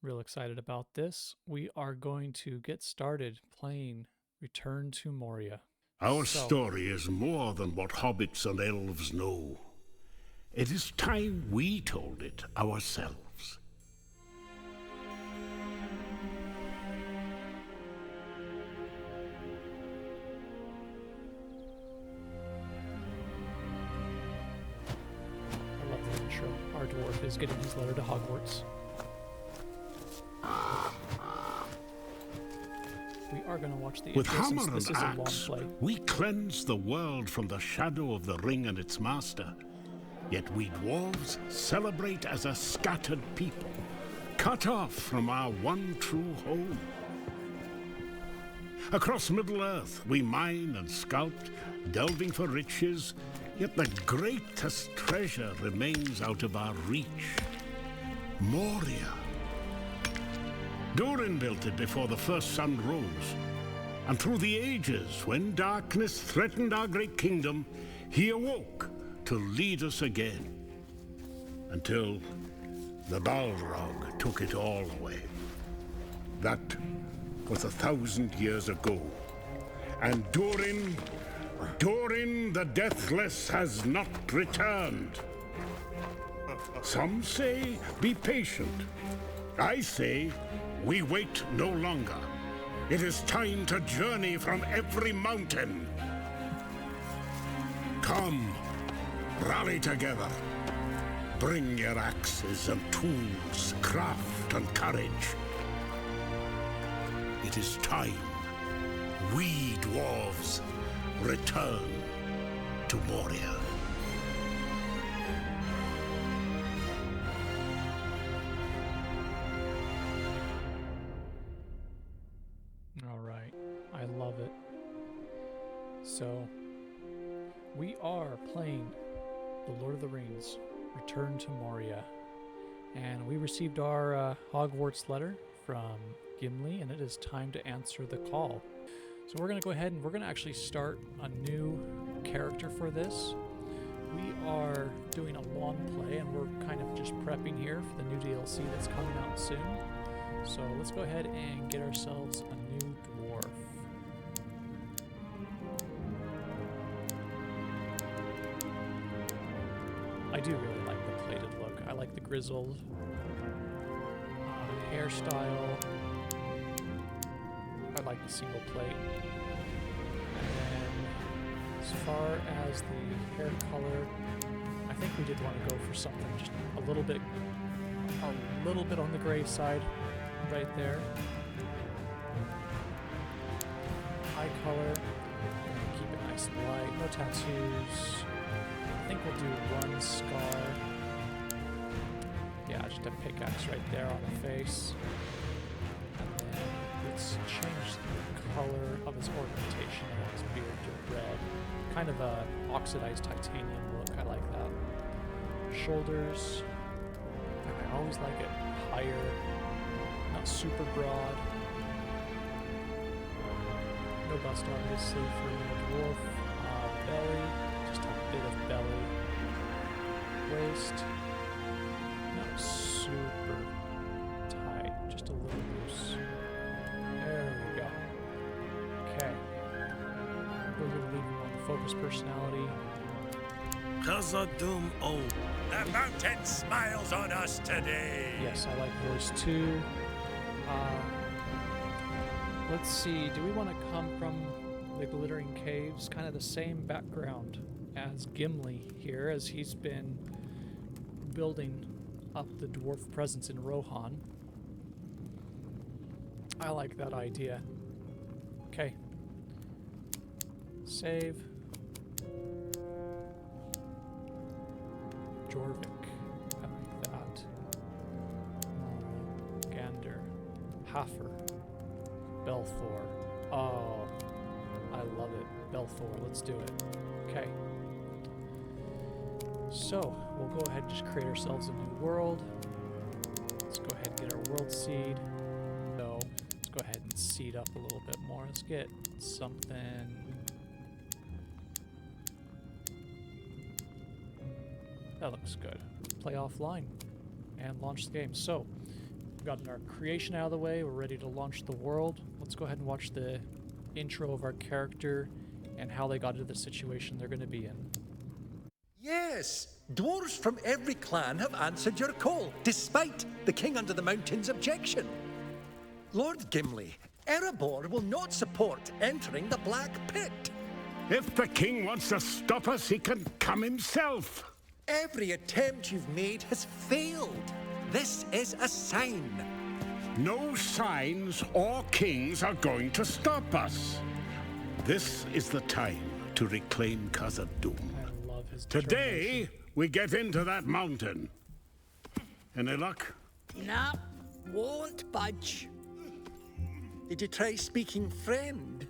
Real excited about this. We are going to get started playing Return to Moria. Our story is more than what hobbits and elves know. It is time we told it ourselves. I love the intro. Our dwarf is getting his letter to Hogwarts. We are going to watch the With intro hammer since this and is a axe, long play. we cleanse the world from the shadow of the ring and its master. Yet we dwarves celebrate as a scattered people, cut off from our one true home. Across Middle-earth, we mine and sculpt, delving for riches, yet the greatest treasure remains out of our reach. Moria. Durin built it before the first sun rose. And through the ages, when darkness threatened our great kingdom, he awoke to lead us again. Until the Balrog took it all away. That was 1,000 years ago. And Durin the Deathless has not returned. Some say, be patient. I say, we wait no longer. It is time to journey from every mountain. Come, rally together. Bring your axes and tools, craft and courage. It is time we dwarves return to Moria. All right. I love it. So, we are playing The Lord of the Rings, Return to Moria. And we received our Hogwarts letter from Gimli, and it is time to answer the call. So we're going to go ahead and we're going to actually start a new character for this. We are doing a long play, and we're kind of just prepping here for the new DLC that's coming out soon. So let's go ahead and get ourselves a new dwarf. I do really like the plated look. I like the grizzled hairstyle. I like the single plate. And as far as the hair color, I think we did want to go for something just a little bit on the gray side right there. Eye color, keep it nice and light, no tattoos. I think we'll do one scar. Yeah, just a pickaxe right there on the face. And then let's change the color of his ornamentation of his beard to red. Kind of a oxidized titanium look, I like that. Shoulders, I always like it higher, not super broad. No bust obviously for the dwarf. Belly, just a bit of belly. Waist, not super tight, just a little loose. There we go. Okay. We're going to leave him on the focus personality. Khazad-dûm, oh, the mountain smiles on us today. Yes, I like voice 2. Let's see, do we want to come from the Glittering Caves? Kind of the same background as Gimli here, as he's been building up the dwarf presence in Rohan. I like that idea. Okay. Save. Jorvik. I like that. Gander. Hafer. Belthor. Oh, I love it. Belthor, let's do it. Okay. So, we'll go ahead and just create ourselves a new world. Let's go ahead and get our world seed. So, let's go ahead and seed up a little bit more. Let's get something. That looks good. Play offline and launch the game. So, We got our creation out of the way. We're ready to launch the world. Let's go ahead and watch the intro of our character and how they got into the situation they're going to be in. Yes, dwarves from every clan have answered your call, despite the King Under the Mountain's objection. Lord Gimli, Erebor will not support entering the Black Pit. If the king wants to stop us, he can come himself. Every attempt you've made has failed. This is a sign. No signs or kings are going to stop us. This is the time to reclaim Khazad-dûm. I love his Today, determination. we get into that mountain. Any luck? Nah, won't budge. Did you try speaking friend?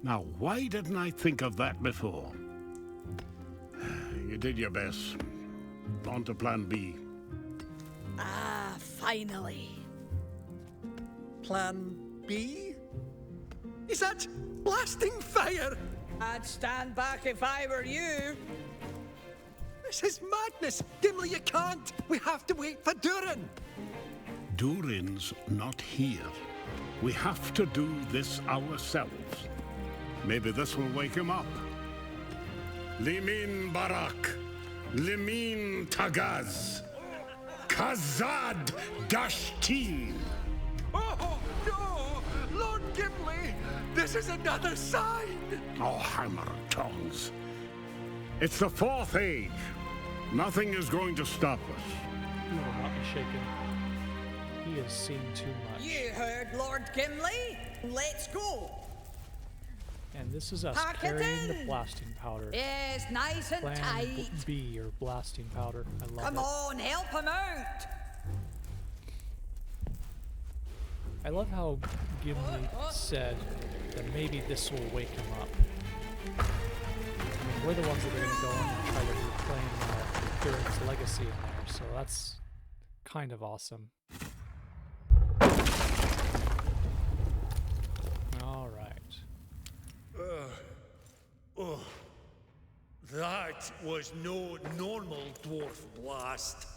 Now, why didn't I think of that before? You did your best. On to plan B. Ah, finally. Plan B? Is that blasting fire? I'd stand back if I were you. This is madness. Gimli, you can't. We have to wait for Durin. Durin's not here. We have to do this ourselves. Maybe this will wake him up. Limin Barak, Limin Tagaz, Khazad-dûm. Oh, no! Lord Gimli, this is another sign! Oh, hammer and tongs. It's the fourth age. Nothing is going to stop us. He will not be shaken. He has seen too much. You heard Lord Gimli. Let's go. And this is us Pack it carrying the in. blasting powder. Yes, nice and Plan tight. B, or blasting powder. I love Come it. on, help him out. I love how Gimli said that maybe this will wake him up. I mean, we're the ones that are going to go on and try to reclaim Durin's legacy in there, so that's kind of awesome. All right. Oh, that was no normal dwarf blast.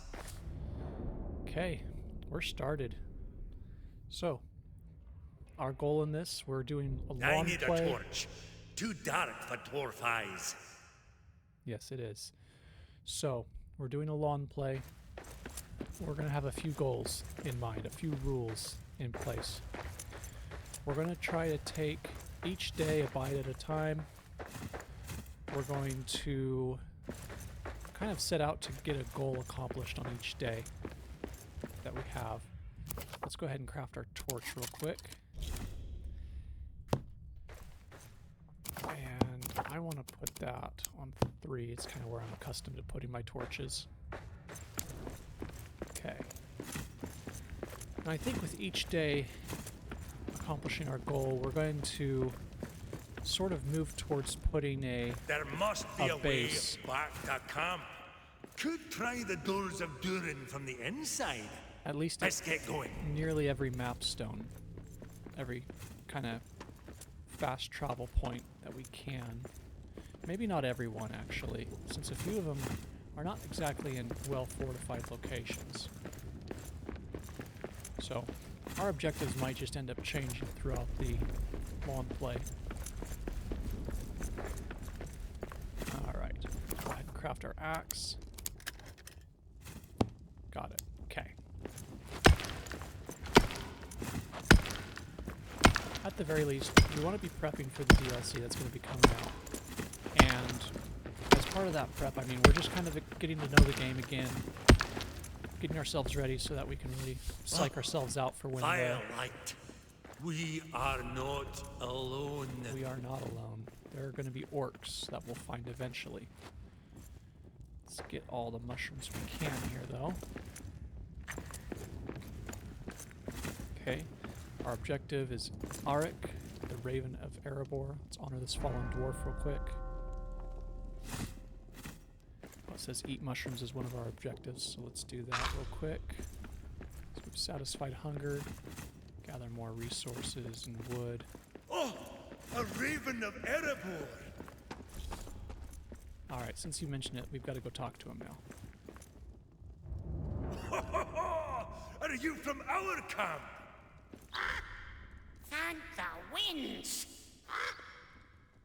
Okay, we're started. So, our goal in this, we're doing a I long need play. a torch. Too dark for dwarf eyes. Yes, it is. So, we're doing a lawn play. We're going to have a few goals in mind, a few rules in place. We're going to try to take each day a bite at a time. We're going to kind of set out to get a goal accomplished on each day that we have. Let's go ahead and craft our torch real quick. And I want to put that on 3. It's kind of where I'm accustomed to putting my torches. Okay. And I think with each day accomplishing our goal, we're going to sort of move towards putting a There must be A a way base. back to camp. Could try the Doors of Durin from the inside. at least Let's get going. nearly every map stone, every kind of fast travel point that we can. Maybe not every one, actually, since a few of them are not exactly in well-fortified locations. So, our objectives might just end up changing throughout the long play. Alright, go ahead and craft our axe. Got it. Okay. At the very least, we want to be prepping for the DLC that's going to be coming out. And as part of that prep, I mean, we're just kind of getting to know the game again, getting ourselves ready so that we can really psych ourselves out for when the, Firelight. We are not alone. we are not alone. There are going to be orcs that we'll find eventually. Let's get all the mushrooms we can here, though. Okay. Our objective is Arik, the Raven of Erebor. Let's honor this fallen dwarf real quick. Oh, it says eat mushrooms is one of our objectives, so let's do that real quick. So we've satisfied hunger, gather more resources and wood. Oh, a raven of Erebor. Alright, since you mentioned it, we've got to go talk to him now. A you from our camp? Thank the winds.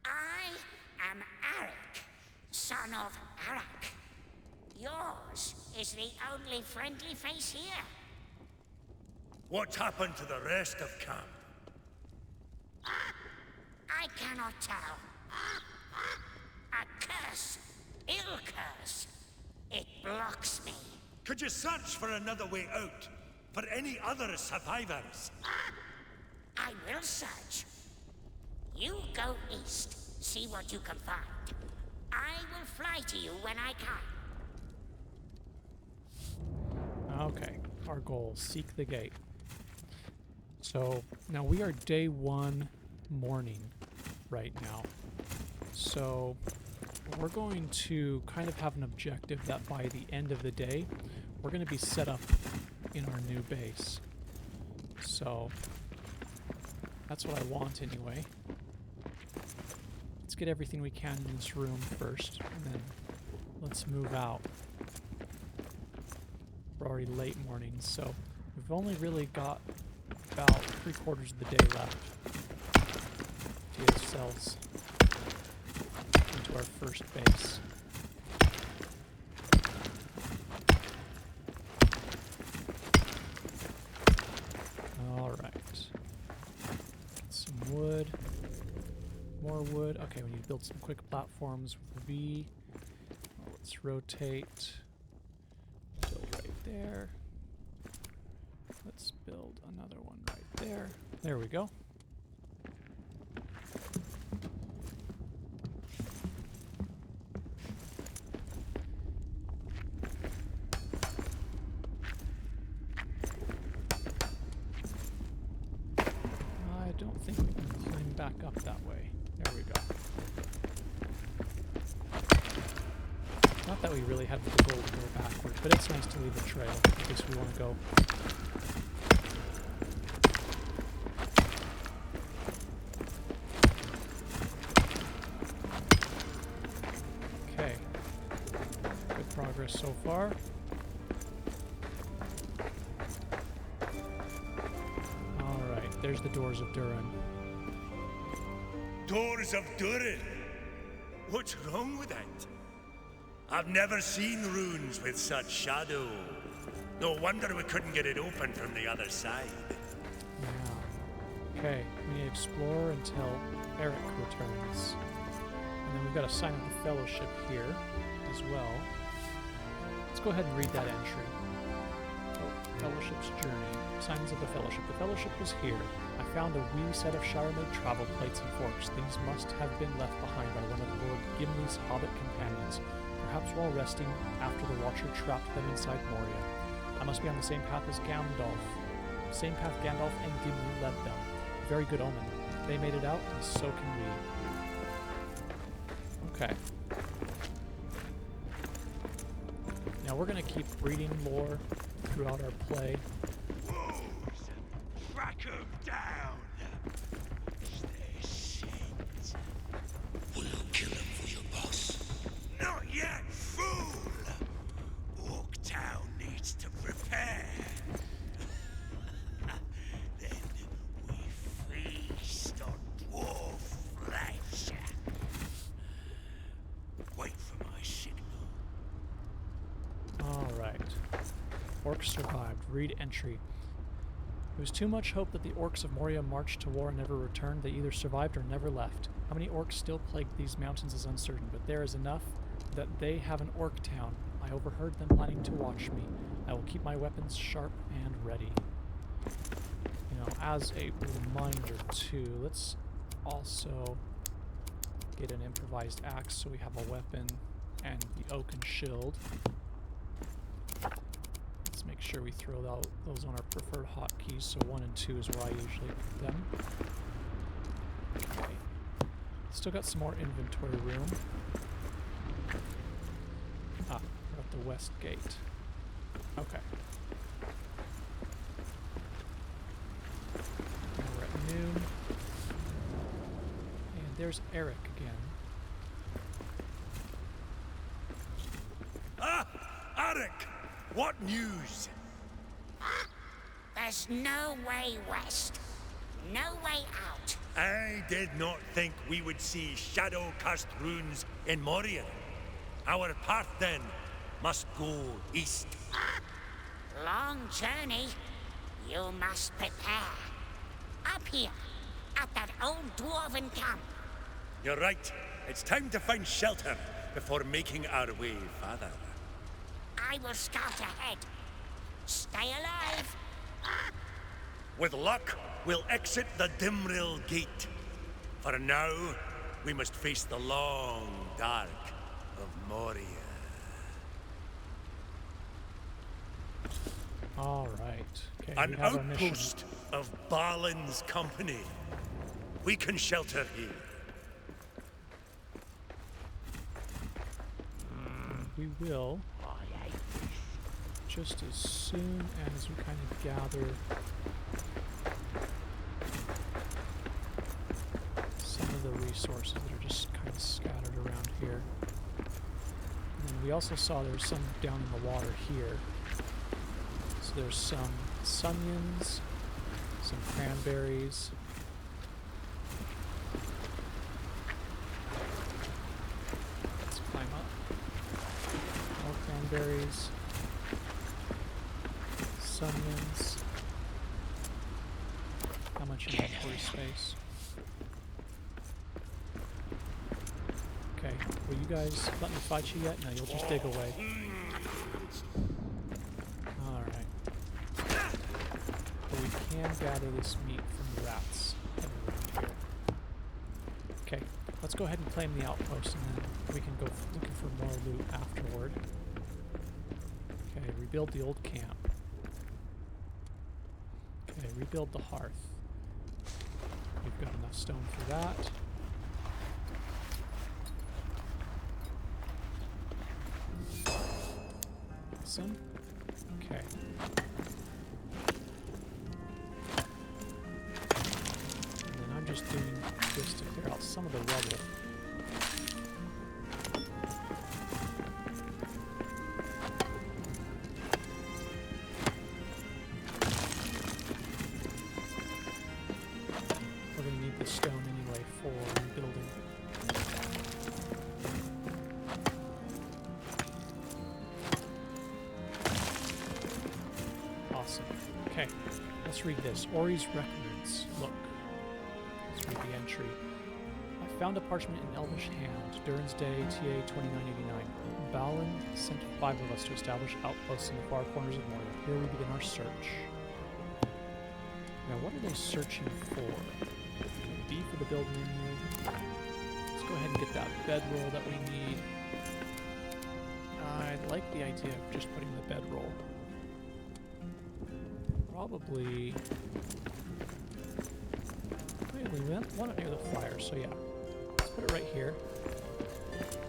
I am Arik, son of Arak. Yours is the only friendly face here. What's happened to the rest of camp? I cannot tell. A curse, ill curse. It blocks me. Could you search for another way out? For any other survivors? I will search. You go east, see what you can find. I will fly to you when I can. Okay, our goal, seek the gate. So now we are day 1 morning right now. So we're going to kind of have an objective that by the end of the day, we're going to be set up in our new base. So that's what I want anyway. Let's get everything we can in this room first, and then let's move out. We're already late morning, so we've only really got about 3/4 of the day left to get ourselves into our first base. Alright. Get some wood. More wood. Okay, we need to build some quick platforms with V. Let's rotate. Build right there. Let's build another one right there. There we go. I don't think we can climb back up that way. There we go. Not that we really had the goal to go backwards, but it's nice to leave a trail in case we want to go. Okay. Good progress so far. Alright, there's the Doors of Durin. Doors of Durin? What's wrong with it? I've never seen runes with such shadow. No wonder we couldn't get it open from the other side. Yeah. Okay, we need to explore until Eric returns. And then we've got a sign of the Fellowship here as well. Let's go ahead and read that entry. Oh, Fellowship's Journey. Signs of the Fellowship. The Fellowship was here. I found a wee set of Shire-made travel plates and forks. These must have been left behind by one of Lord Gimli's hobbit companions. Perhaps while resting after the Watcher trapped them inside Moria. I must be on the same path as Gandalf. Same path Gandalf and Gimli led them. Very good omen. They made it out, and so can we. Okay. Now we're going to keep reading lore throughout our play. Wolves! Track 'em down! They're shit. We'll kill him for your boss. Not yet, fool! Orktown needs to prepare. Then we feast on dwarf flesh. Wait for my signal. Alright. Orcs survived. Read entry. It was too much hope that the orcs of Moria marched to war and never returned. They either survived or never left. How many orcs still plagued these mountains is uncertain, but there is enough that they have an orc town. I overheard them planning to watch me. I will keep my weapons sharp and ready. You know, as a reminder too, let's also get an improvised axe so we have a weapon and the oaken shield. Let's make sure we throw those on our preferred hotkeys, so 1 and 2 is where I usually put them. Okay. Still got some more inventory room. Ah, we're at the west gate. Okay. Now we're at noon. And there's Eric again. Ah! Arik! What news? There's no way west. No way out. I did not think we would see shadow-cast runes in Moria. Our path, then, must go east. Long journey. You must prepare. Up here, at that old dwarven camp. You're right. It's time to find shelter before making our way farther. I will scout ahead. Stay alive. With luck, we'll exit the Dimril Gate. For now, we must face the long dark of Moria. All right. Okay, An we have our mission. outpost of Balin's company. We can shelter here. We will, just as soon as we kind of gather some of the resources that are just kind of scattered around here. And then we also saw there's some down in the water here. So there's some sunions, some cranberries. Let's climb up. More cranberries. Sunions. How much inventory space? Okay, will you guys let me fight you yet? No, you'll just dig away. Alright. But we can gather this meat from the rats that are around here. Okay, let's go ahead and claim the outpost and then we can go looking for more loot afterward. Okay, rebuild the old camp. Okay, rebuild the hearth. We've got enough stone for that. Awesome. Okay. And then I'm just doing this to clear out some of the rubble. We're going to need the stone anyway for rebuilding. Awesome. Okay, let's read this. Ori's Records. Look. Let's read the entry. I found a parchment in Elvish hand. Durin's Day, TA 2989. Balin sent 5 of us to establish outposts in the far corners of Moria. Here we begin our search. Now, what are they searching for? B for the build menu. Let's go ahead and get that bedroll that we need. I like the idea of just putting the bedroll. Probably. Wait, we want it near the fire, so yeah. Let's put it right here.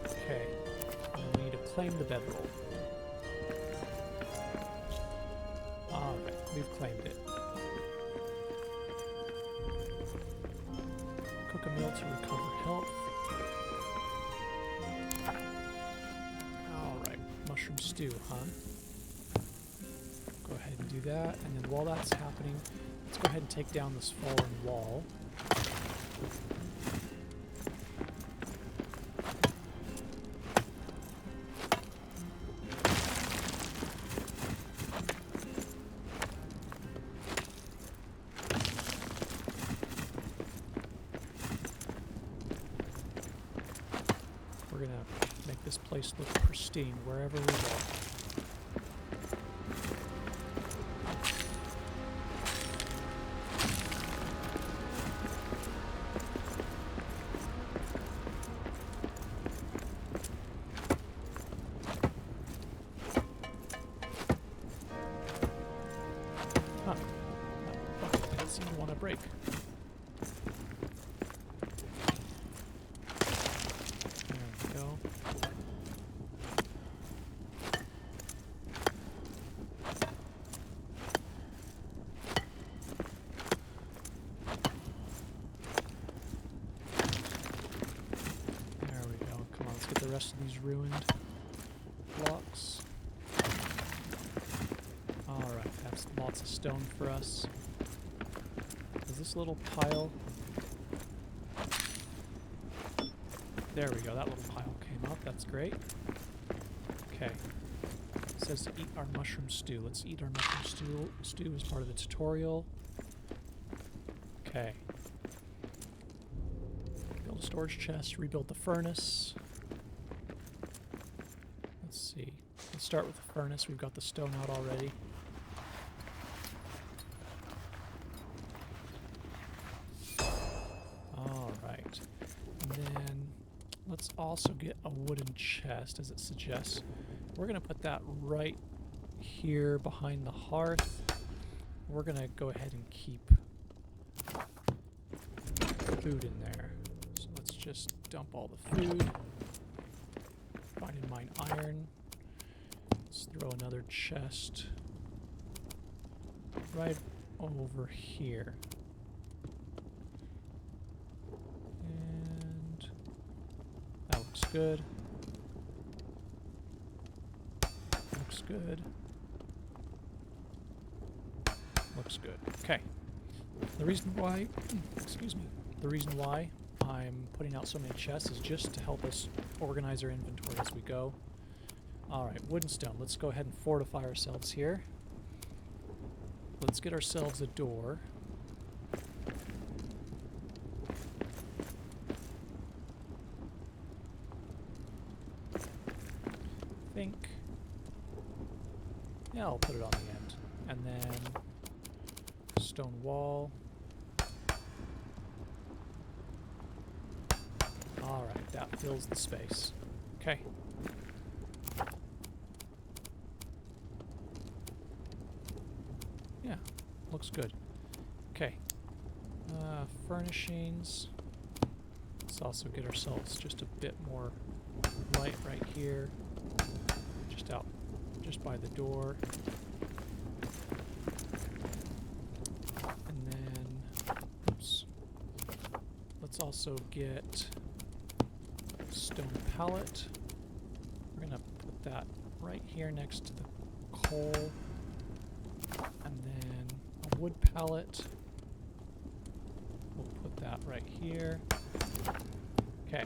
Okay. And then we need to claim the bedroll. Alright, we've claimed it. Cook a meal to recover health. Alright, mushroom stew, huh? Go ahead and do that, and then while that's happening, let's go ahead and take down this fallen wall. We're gonna make this place look pristine wherever we go. Break. There we go. There we go. Come on, let's get the rest of these ruined blocks. Alright, that's lots of stuff. stone for us. Is this little pile... There we go, that little pile came up. That's great. Okay. It says to eat our mushroom stew. Let's eat our mushroom stew as part of the tutorial. Okay. Build a storage chest, rebuild the furnace. Let's see. Let's start with the furnace. We've got the stone out already. Alright. And then let's also get a wooden chest, as it suggests. We're going to put that right here behind the hearth. We're going to go ahead and keep food in there. So let's just dump all the food. Find and mine iron. Let's throw another chest right over here. And that looks good. Looks good. Looks good. Okay. The reason why, excuse me, the reason why I'm putting out so many chests is just to help us organize our inventory as we go. Alright, wood and stone. Let's go ahead and fortify ourselves here. Let's get ourselves a door. I think... yeah, I'll put it on the end. And then... stone wall. Alright, that fills the space. Okay. Yeah, looks good. Okay. Furnishings. Let's also get ourselves just a bit more light right here. Just by the door. And then, oops. Let's also get stone pallet. We're gonna put that right here next to the coal. And then a wood pallet. We'll put that right here. Okay,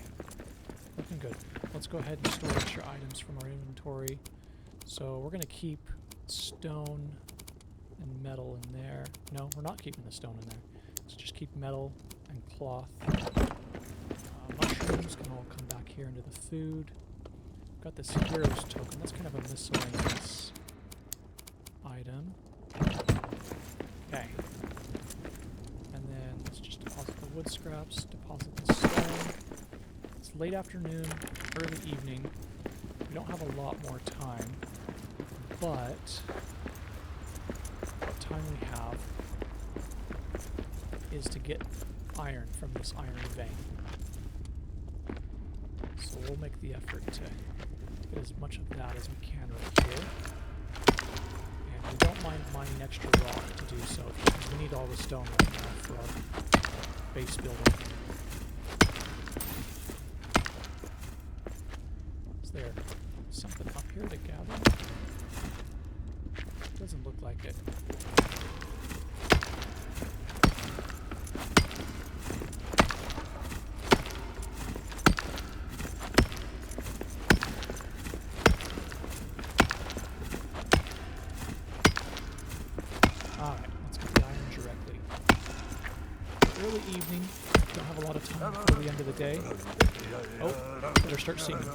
looking good. Let's go ahead and store extra items from our inventory. So we're gonna keep stone and metal in there. No, we're not keeping the stone in there. Let's just keep metal and cloth. Mushrooms can all come back here into the food. Got this hero's token. That's kind of a miscellaneous item. Okay. And then let's just deposit the wood scraps, deposit the stone. It's late afternoon, early evening. We don't have a lot more time, but what time we have is to get iron from this iron vein. So we'll make the effort to get as much of that as we can right here. And we don't mind mining extra rock to do so, because we need all the stone right now for our base building. Is there something up here to gather? Doesn't look like it. Alright, let's get the iron directly. Early evening, don't have a lot of time before the end of the day. Oh, better start singing.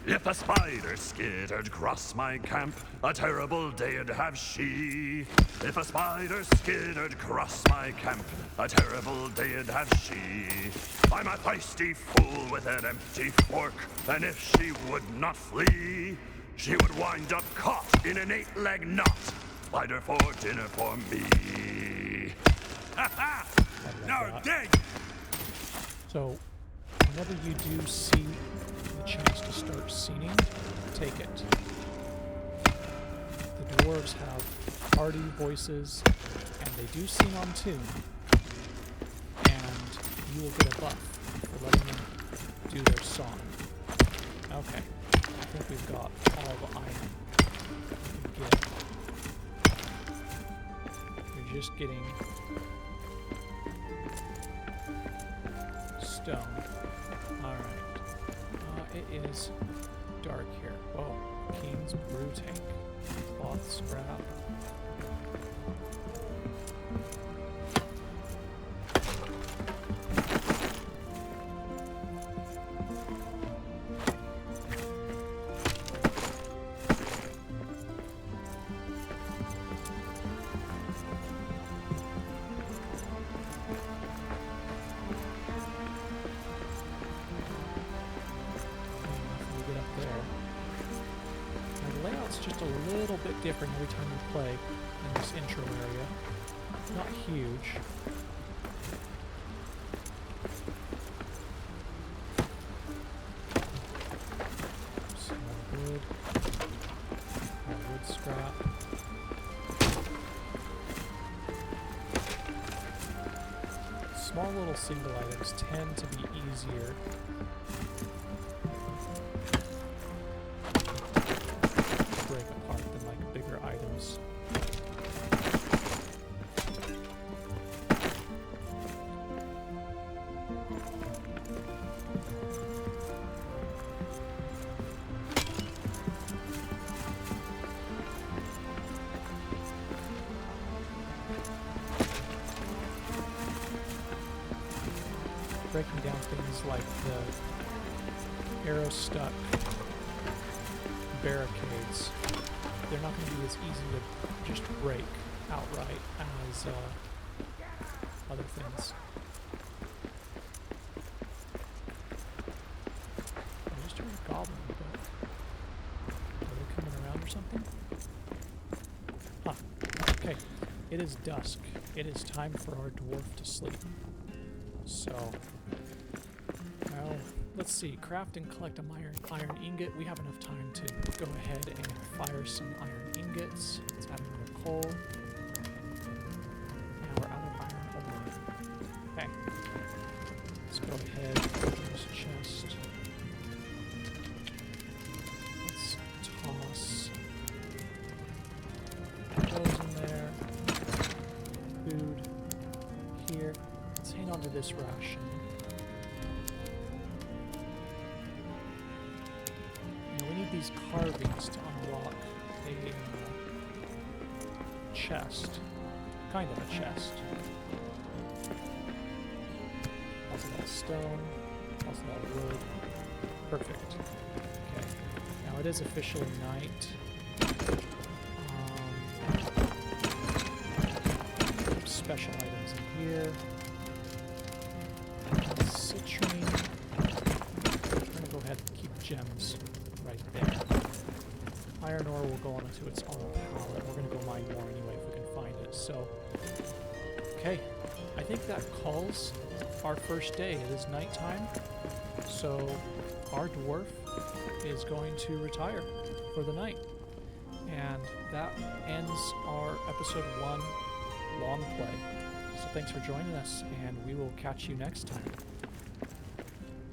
If a spider skittered across my camp, a terrible day'd have she. If a spider skittered across my camp, a terrible day'd have she. I'm a feisty fool with an empty fork, and if she would not flee, she would wind up caught in an 8-leg knot. Spider for dinner for me. Ha ha! Now dig! So, whenever you do see the chance to start singing, take it. The dwarves have hearty voices, and they do sing on tune. And you will get a buff for letting them do their song. Okay, I think we've got all the iron we can get. just getting stone. Alright. It is dark here. Oh, King's Brew Tank. Cloth scrap. Just a little bit different every time you play in this intro area. Not huge. Some more wood. More wood scrap. Small little single items tend to be easier break apart than like bigger items. Breaking down things like the arrow-stuck barricades. They're not going to be as easy to just break outright as other things. I just heard a goblin, but are they coming around or something? Huh. Okay. It is dusk. It is time for our dwarf to sleep. So, well, let's see. Craft and collect a iron ingot. We have enough time to go ahead and fire some iron ingots. Let's add another coal. Now we're out of iron ore. Okay. Let's go ahead and open this chest. Let's toss those in there. Food here. Let's hang on to this ration. These carvings to unlock a chest. Kind of a chest. Also that stone. Also that wood. Perfect. Okay. Now it is officially night. Special items in here. Citrine. I'm going to go ahead and keep gems right there. Iron ore will go onto its own palette. We're going to go mine more anyway if we can find it. So, okay. I think that calls our first day. It is nighttime. So, our dwarf is going to retire for the night. And that ends our episode 1 long play. So thanks for joining us, and we will catch you next time.